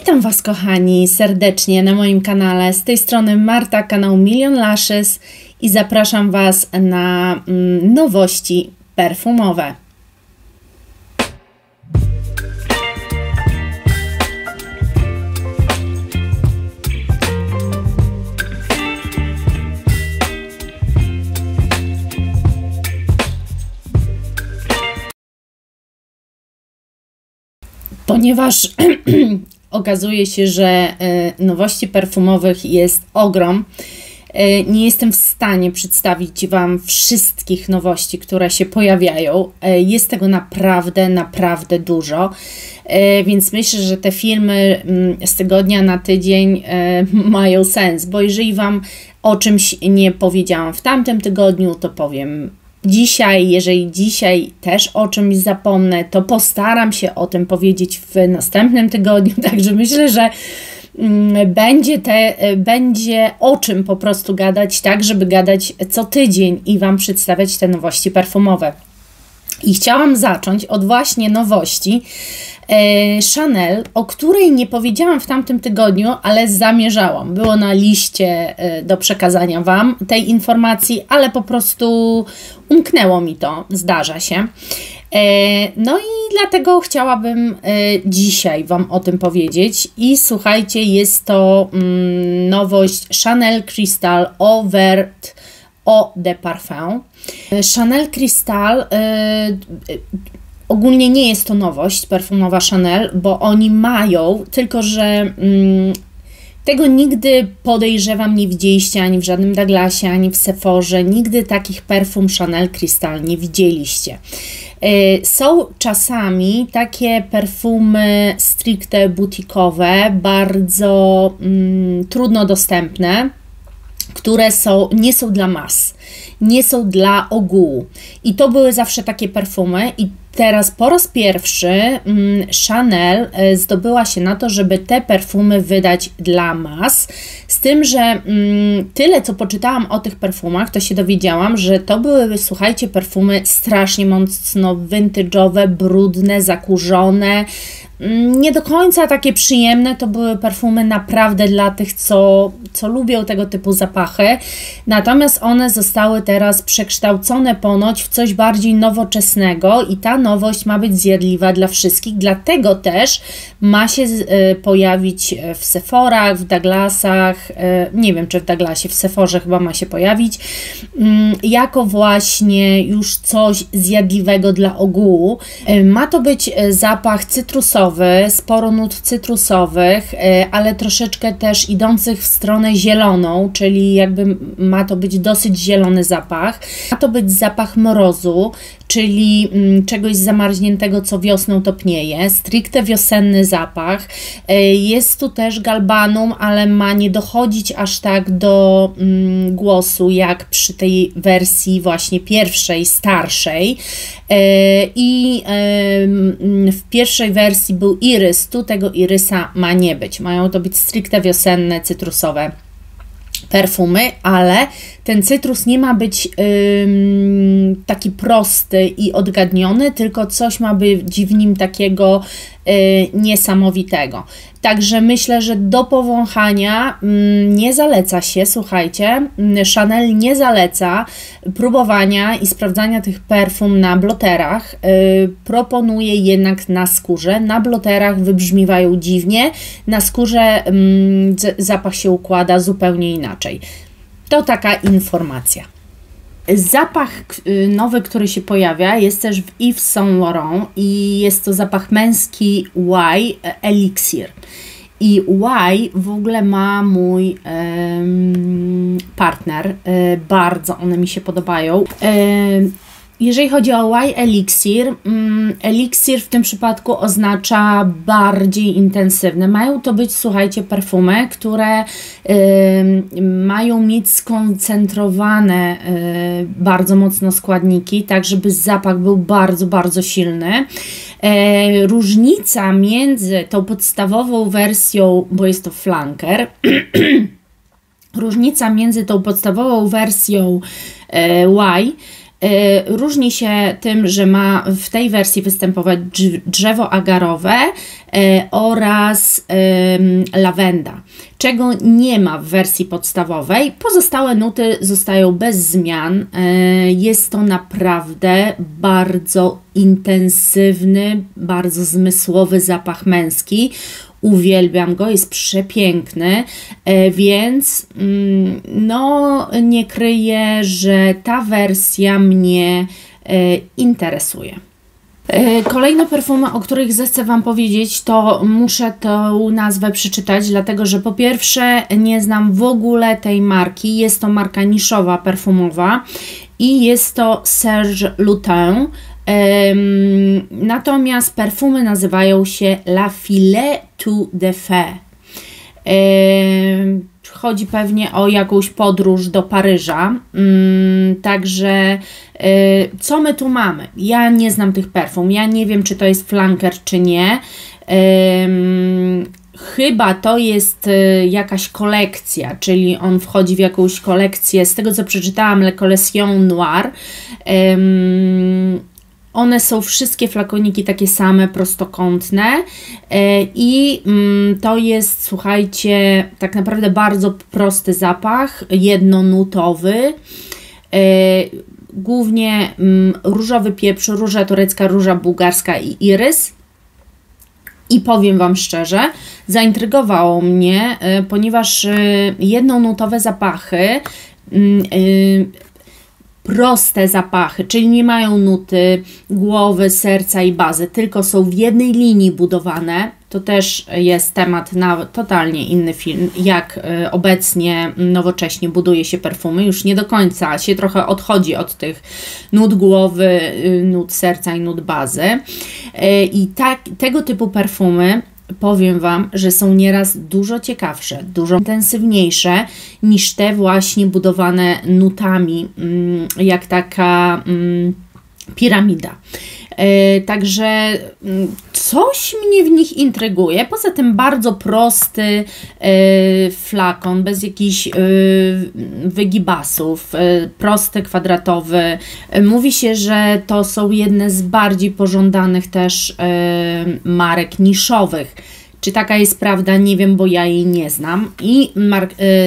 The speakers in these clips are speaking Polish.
Witam Was, kochani, serdecznie na moim kanale. Z tej strony Marta, kanał Million Lashes i zapraszam Was na nowości perfumowe. Ponieważ okazuje się, że nowości perfumowych jest ogrom, nie jestem w stanie przedstawić Wam wszystkich nowości, które się pojawiają. Jest tego naprawdę dużo, więc myślę, że te filmy z tygodnia na tydzień mają sens, bo jeżeli Wam o czymś nie powiedziałam w tamtym tygodniu, to powiem dzisiaj. Jeżeli dzisiaj też o czymś zapomnę, to postaram się o tym powiedzieć w następnym tygodniu, także myślę, że będzie o czym po prostu gadać, tak żeby gadać co tydzień i Wam przedstawiać te nowości perfumowe. I chciałam zacząć od właśnie nowości Chanel, o której nie powiedziałam w tamtym tygodniu, ale zamierzałam. Było na liście do przekazania Wam tej informacji, ale po prostu umknęło mi to, zdarza się. No i dlatego chciałabym dzisiaj Wam o tym powiedzieć. I słuchajcie, jest to nowość Chanel Crystal Eau Verte Eau de Parfum. Chanel Crystal ogólnie nie jest to nowość perfumowa Chanel, bo oni mają, tylko że tego nigdy, podejrzewam, nie widzieliście ani w żadnym Douglasie, ani w Sephorze. Nigdy takich perfum Chanel Crystal nie widzieliście. Są czasami takie perfumy stricte butikowe, bardzo trudno dostępne, które nie są dla mas, nie są dla ogółu. I to były zawsze takie perfumy i teraz po raz pierwszy Chanel zdobyła się na to, żeby te perfumy wydać dla mas. Z tym, że tyle co poczytałam o tych perfumach, to się dowiedziałam, że to były, słuchajcie, perfumy strasznie mocno vintage'owe, brudne, zakurzone, nie do końca takie przyjemne. To były perfumy naprawdę dla tych, co lubią tego typu zapachy. Natomiast one zostały teraz przekształcone ponoć w coś bardziej nowoczesnego i ta nowość ma być zjadliwa dla wszystkich. Dlatego też ma się pojawić w Sephorach, w Douglasach, nie wiem czy w Douglasie, w Sephorze chyba ma się pojawić, jako właśnie już coś zjadliwego dla ogółu. Ma to być zapach cytrusowy, sporo nut cytrusowych, ale troszeczkę też idących w stronę zieloną, czyli jakby ma to być dosyć zielony zapach. Ma to być zapach mrozu, czyli czegoś zamarzniętego, co wiosną topnieje. Stricte wiosenny zapach. Jest tu też galbanum, ale ma nie dochodzić aż tak do głosu, jak przy tej wersji właśnie pierwszej, starszej. I w pierwszej wersji był irys, tu tego irysa ma nie być. Mają to być stricte wiosenne, cytrusowe perfumy, ale ten cytrus nie ma być taki prosty i odgadniony, tylko coś ma być w nim takiego niesamowitego. Także myślę, że do powąchania nie zaleca się, słuchajcie, Chanel nie zaleca próbowania i sprawdzania tych perfum na bloterach. Proponuje jednak na skórze. Na bloterach wybrzmiewają dziwnie, na skórze zapach się układa zupełnie inaczej. To taka informacja. Zapach nowy, który się pojawia, jest też w Yves Saint Laurent i jest to zapach męski Y Elixir. I Y w ogóle ma mój partner, bardzo one mi się podobają. Jeżeli chodzi o Y Elixir, Elixir w tym przypadku oznacza bardziej intensywne. Mają to być, słuchajcie, perfumy, które mają mieć skoncentrowane bardzo mocno składniki, tak żeby zapach był bardzo silny. Różnica między tą podstawową wersją, bo jest to flanker, różnica między tą podstawową wersją Y Różni się tym, że ma w tej wersji występować drzewo agarowe oraz lawenda, czego nie ma w wersji podstawowej. Pozostałe nuty zostają bez zmian. Jest to naprawdę bardzo intensywny, bardzo zmysłowy zapach męski. Uwielbiam go, jest przepiękny, więc no nie kryję, że ta wersja mnie interesuje. Kolejne perfumy, o których zechcę Wam powiedzieć, to muszę tę nazwę przeczytać, dlatego że po pierwsze nie znam w ogóle tej marki. Jest to marka niszowa, perfumowa i jest to Serge Lutens. Natomiast perfumy nazywają się La Filet de Fée. Chodzi pewnie o jakąś podróż do Paryża. Także co my tu mamy? Ja nie znam tych perfum. Ja nie wiem, czy to jest flanker, czy nie. Chyba to jest jakaś kolekcja, czyli on wchodzi w jakąś kolekcję. Z tego, co przeczytałam, Le Collection Noire. One są wszystkie flakoniki takie same, prostokątne i to jest, słuchajcie, tak naprawdę bardzo prosty zapach, jednonutowy. Głównie różowy pieprz, róża turecka, róża bułgarska i irys. I powiem Wam szczerze, zaintrygowało mnie, ponieważ jednonutowe zapachy, proste zapachy, czyli nie mają nuty głowy, serca i bazy, tylko są w jednej linii budowane. To też jest temat na totalnie inny film, jak obecnie nowocześnie buduje się perfumy. Już nie do końca się trochę odchodzi od tych nut głowy, nut serca i nut bazy. I tego typu perfumy, powiem Wam, że są nieraz dużo ciekawsze, dużo intensywniejsze niż te właśnie budowane nutami, jak taka piramida. Także coś mnie w nich intryguje. Poza tym bardzo prosty flakon, bez jakichś wygibasów, prosty, kwadratowy. Mówi się, że to są jedne z bardziej pożądanych też marek niszowych. Czy taka jest prawda? Nie wiem, bo ja jej nie znam i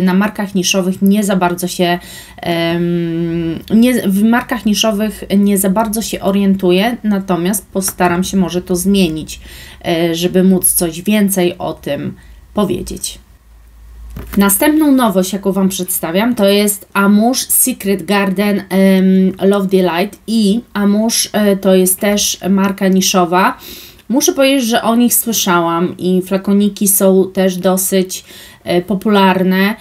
na markach niszowych nie za bardzo się w markach niszowych nie za bardzo się orientuję, natomiast postaram się może to zmienić, żeby móc coś więcej o tym powiedzieć. Następną nowość, jaką Wam przedstawiam, to jest Amouche Secret Garden Love Delight i Amouche to jest też marka niszowa. Muszę powiedzieć, że o nich słyszałam i flakoniki są też dosyć popularne,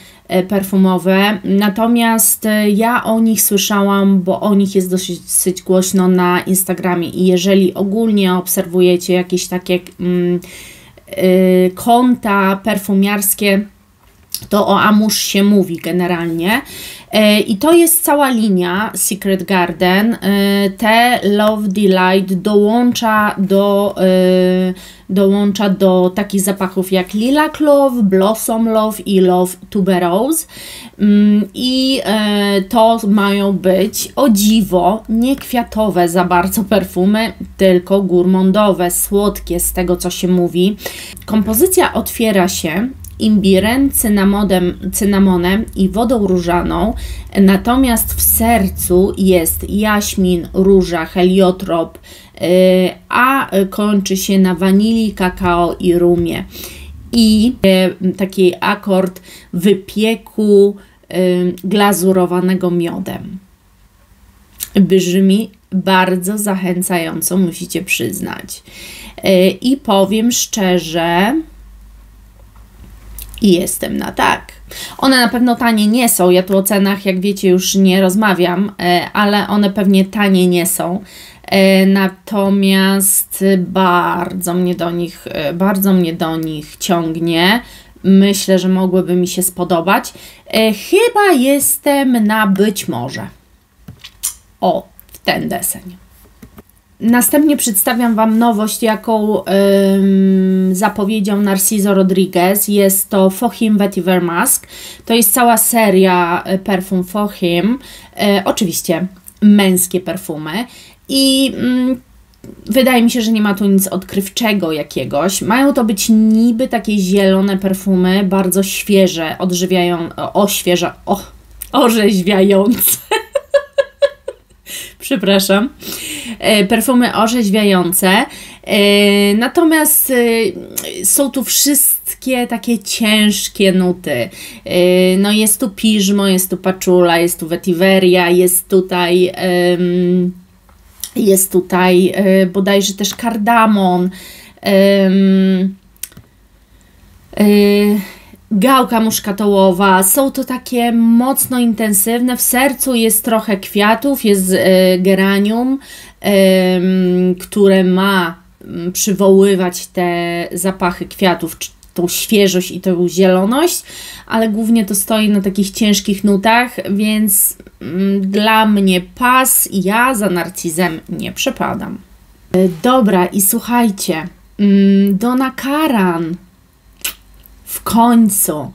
perfumowe, natomiast ja o nich słyszałam, bo o nich jest dosyć głośno na Instagramie i jeżeli ogólnie obserwujecie jakieś takie konta perfumiarskie, to o Amouche się mówi generalnie. I to jest cała linia Secret Garden. Te Love Delight dołącza do takich zapachów jak Lilac Love, Blossom Love i Love Tuberose. I to mają być, o dziwo, nie kwiatowe za bardzo perfumy, tylko gourmandowe, słodkie z tego, co się mówi. Kompozycja otwiera się imbirem, cynamonem i wodą różaną, natomiast w sercu jest jaśmin, róża, heliotrop, a kończy się na wanilii, kakao i rumie. I taki akord wypieku glazurowanego miodem. Brzmi bardzo zachęcająco, musicie przyznać. I powiem szczerze, i jestem na tak. One na pewno tanie nie są, ja tu o cenach, jak wiecie, już nie rozmawiam, ale one pewnie tanie nie są. Natomiast bardzo mnie do nich ciągnie. Myślę, że mogłyby mi się spodobać. Chyba jestem na być może. O, w ten deseń. Następnie przedstawiam Wam nowość, jaką zapowiedział Narciso Rodriguez. Jest to Faux Vetiver Mask. To jest cała seria perfum Faux. Oczywiście męskie perfumy i wydaje mi się, że nie ma tu nic odkrywczego jakiegoś. Mają to być niby takie zielone perfumy, bardzo świeże, orzeźwiające. Przepraszam. Perfumy orzeźwiające. Natomiast są tu wszystkie takie ciężkie nuty. No jest tu piżmo, jest tu paczula, jest tu vetiveria, jest tutaj bodajże też kardamon, gałka muszkatołowa. Są to takie mocno intensywne. W sercu jest trochę kwiatów, jest geranium, które ma przywoływać te zapachy kwiatów, tą świeżość i tą zieloność, ale głównie to stoi na takich ciężkich nutach, więc dla mnie pas, ja za narcyzem nie przepadam. Dobra, i słuchajcie, Donna Karan w końcu.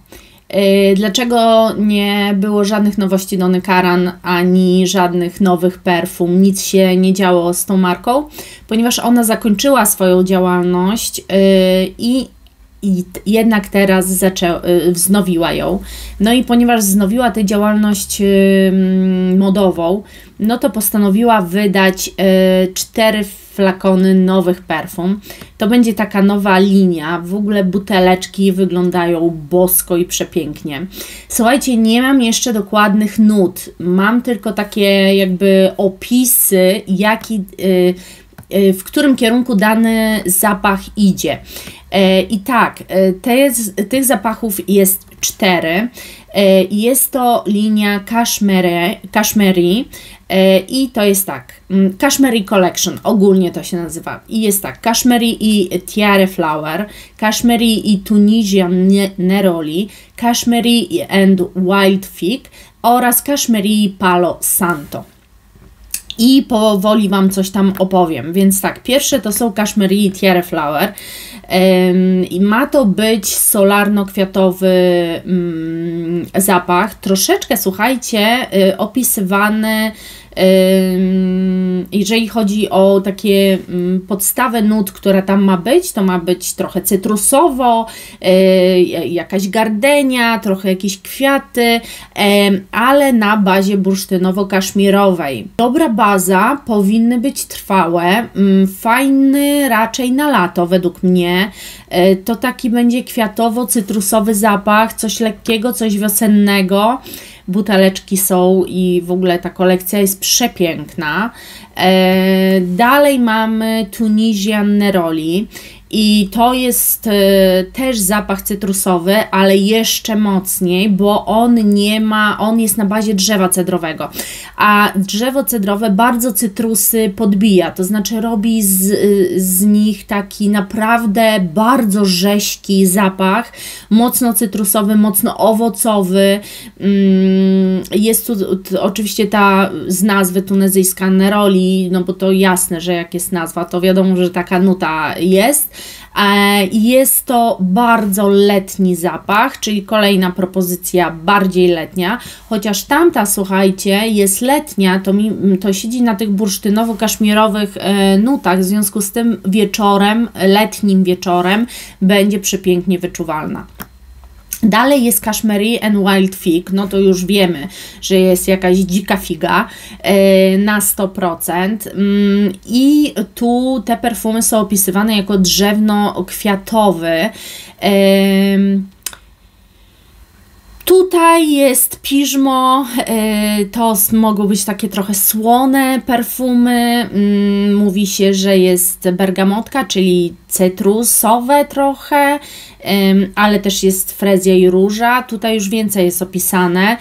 Dlaczego nie było żadnych nowości Donny Karan, ani żadnych nowych perfum, nic się nie działo z tą marką? Ponieważ ona zakończyła swoją działalność i jednak teraz wznowiła ją. No i ponieważ wznowiła tę działalność modową, no to postanowiła wydać 4 flakony nowych perfum. To będzie taka nowa linia. W ogóle buteleczki wyglądają bosko i przepięknie. Słuchajcie, nie mam jeszcze dokładnych nut. Mam tylko takie jakby opisy, w którym kierunku dany zapach idzie. I tak, tych zapachów jest 4. Jest to linia Cashmere i to jest tak, Cashmere Collection, ogólnie to się nazywa. I jest tak, Cashmere i Tiare Flower, Cashmere i Tunisian Neroli, Cashmere and Wild Fig oraz Cashmere i Palo Santo. I powoli Wam coś tam opowiem. Więc tak, pierwsze to są Cashmere i Tiare Flower. I ma to być solarno-kwiatowy zapach. Troszeczkę, słuchajcie, opisywany, jeżeli chodzi o takie podstawę nut, która tam ma być, to ma być trochę cytrusowo, jakaś gardenia, trochę jakieś kwiaty, ale na bazie bursztynowo-kaszmirowej. Dobra baza, powinny być trwałe, fajny raczej na lato według mnie. To taki będzie kwiatowo-cytrusowy zapach, coś lekkiego, coś wiosennego. Buteleczki są i w ogóle ta kolekcja jest przepiękna. Dalej mamy Tunisian Neroli i to jest też zapach cytrusowy, ale jeszcze mocniej, bo on jest na bazie drzewa cedrowego, a drzewo cedrowe bardzo cytrusy podbija, to znaczy robi z nich taki naprawdę bardzo rześki zapach, mocno cytrusowy, mocno owocowy. Jest tu oczywiście ta z nazwy tunezyjska Neroli, no bo to jasne, że jak jest nazwa, to wiadomo, że taka nuta jest. Jest to bardzo letni zapach, czyli kolejna propozycja bardziej letnia, chociaż tamta, słuchajcie, jest letnia, to siedzi na tych bursztynowo-kaszmirowych nutach, w związku z tym wieczorem, letnim wieczorem będzie przepięknie wyczuwalna. Dalej jest Cashmere and Wild Fig, no to już wiemy, że jest jakaś dzika figa na 100%. I tu te perfumy są opisywane jako drzewno-kwiatowy. Tutaj jest piżmo, to mogą być takie trochę słone perfumy, mówi się, że jest bergamotka, czyli cytrusowe trochę, ale też jest frezja i róża, tutaj już więcej jest opisane.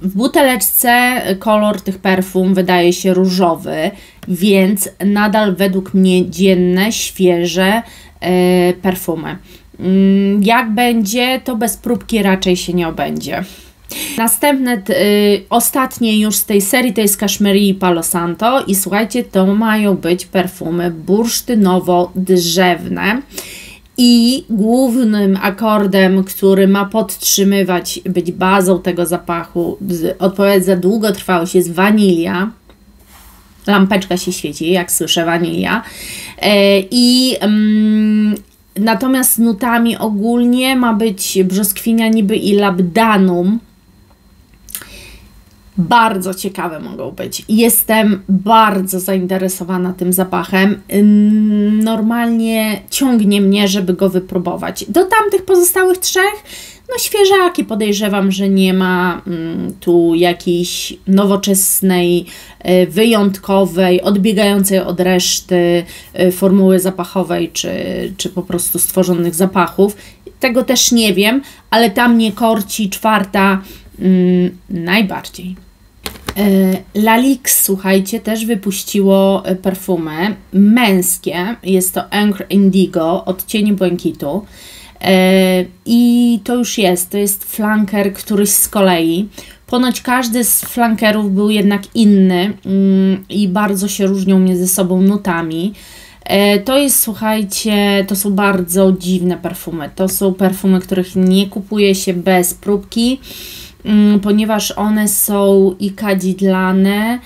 W buteleczce kolor tych perfum wydaje się różowy, więc nadal według mnie dzienne, świeże perfumy. Jak będzie, to bez próbki raczej się nie obędzie. Następne, ostatnie już z tej serii to jest Cashmere i Palo Santo i słuchajcie, to mają być perfumy bursztynowo-drzewne I głównym akordem, który ma podtrzymywać, być bazą tego zapachu, odpowiadać za długotrwałość, jest wanilia. Lampeczka się świeci, jak słyszę wanilia. Natomiast nutami ogólnie ma być brzoskwinia niby i labdanum. Bardzo ciekawe mogą być. Jestem bardzo zainteresowana tym zapachem. Normalnie ciągnie mnie, żeby go wypróbować. Do tamtych pozostałych 3, no świeżaki, podejrzewam, że nie ma tu jakiejś nowoczesnej, wyjątkowej, odbiegającej od reszty formuły zapachowej, czy po prostu stworzonych zapachów. Tego też nie wiem, ale tam mnie korci 4 najbardziej. Lalix, słuchajcie, też wypuściło perfumy męskie. Jest to Encre Indigo, odcienie błękitu. I to już jest. To jest flanker któryś z kolei. Ponoć każdy z flankerów był jednak inny i bardzo się różnią między sobą nutami. To jest, słuchajcie, to są bardzo dziwne perfumy. To są perfumy, których nie kupuje się bez próbki, ponieważ one są i kadzidlane,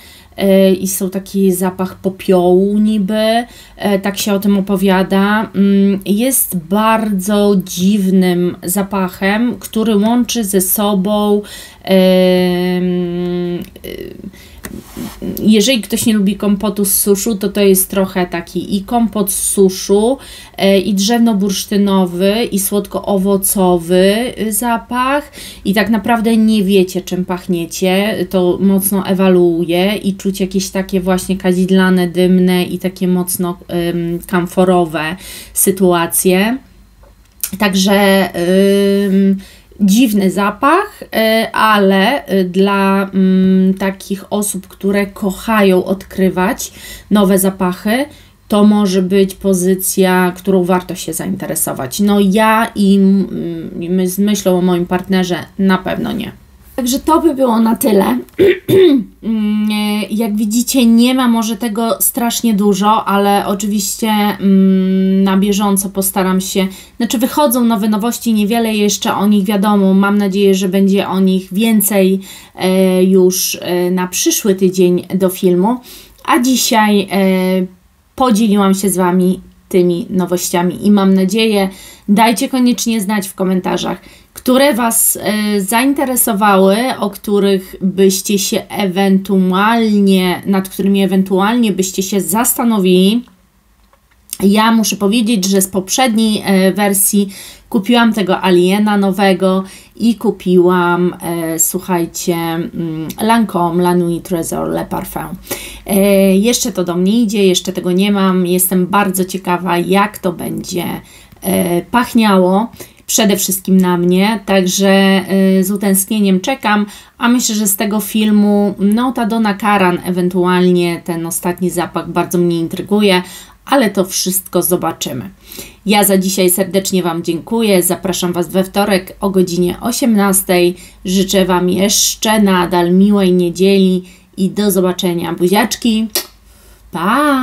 i są taki zapach popiołu niby, tak się o tym opowiada. Jest bardzo dziwnym zapachem, który łączy ze sobą, jeżeli ktoś nie lubi kompotu z suszu, to jest trochę taki i kompot z suszu, i drzewno-bursztynowy, i słodko-owocowy zapach, i tak naprawdę nie wiecie, czym pachniecie. To mocno ewaluuje i czuć jakieś takie właśnie kadzidlane, dymne i takie mocno kamforowe sytuacje. Także dziwny zapach, ale dla takich osób, które kochają odkrywać nowe zapachy, to może być pozycja, którą warto się zainteresować. No ja i z myślą o moim partnerze na pewno nie. Także to by było na tyle. Jak widzicie, nie ma może tego strasznie dużo, ale oczywiście na bieżąco postaram się. Znaczy wychodzą nowe nowości, niewiele jeszcze o nich wiadomo. Mam nadzieję, że będzie o nich więcej już na przyszły tydzień do filmu. A dzisiaj podzieliłam się z Wami tymi nowościami i mam nadzieję, dajcie koniecznie znać w komentarzach, które Was zainteresowały, o których byście się nad którymi ewentualnie byście się zastanowili. Ja muszę powiedzieć, że z poprzedniej wersji kupiłam tego Aliena nowego i kupiłam, słuchajcie, Lancôme La Nuit Trésor Le Parfum. Jeszcze to do mnie idzie, jeszcze tego nie mam. Jestem bardzo ciekawa, jak to będzie pachniało. Przede wszystkim na mnie, także z utęsknieniem czekam, a myślę, że z tego filmu ta Donna Karan, ewentualnie ten ostatni zapach bardzo mnie intryguje, ale to wszystko zobaczymy. Ja za dzisiaj serdecznie Wam dziękuję, zapraszam Was we wtorek o godzinie 18. Życzę Wam jeszcze nadal miłej niedzieli i do zobaczenia. Buziaczki, pa!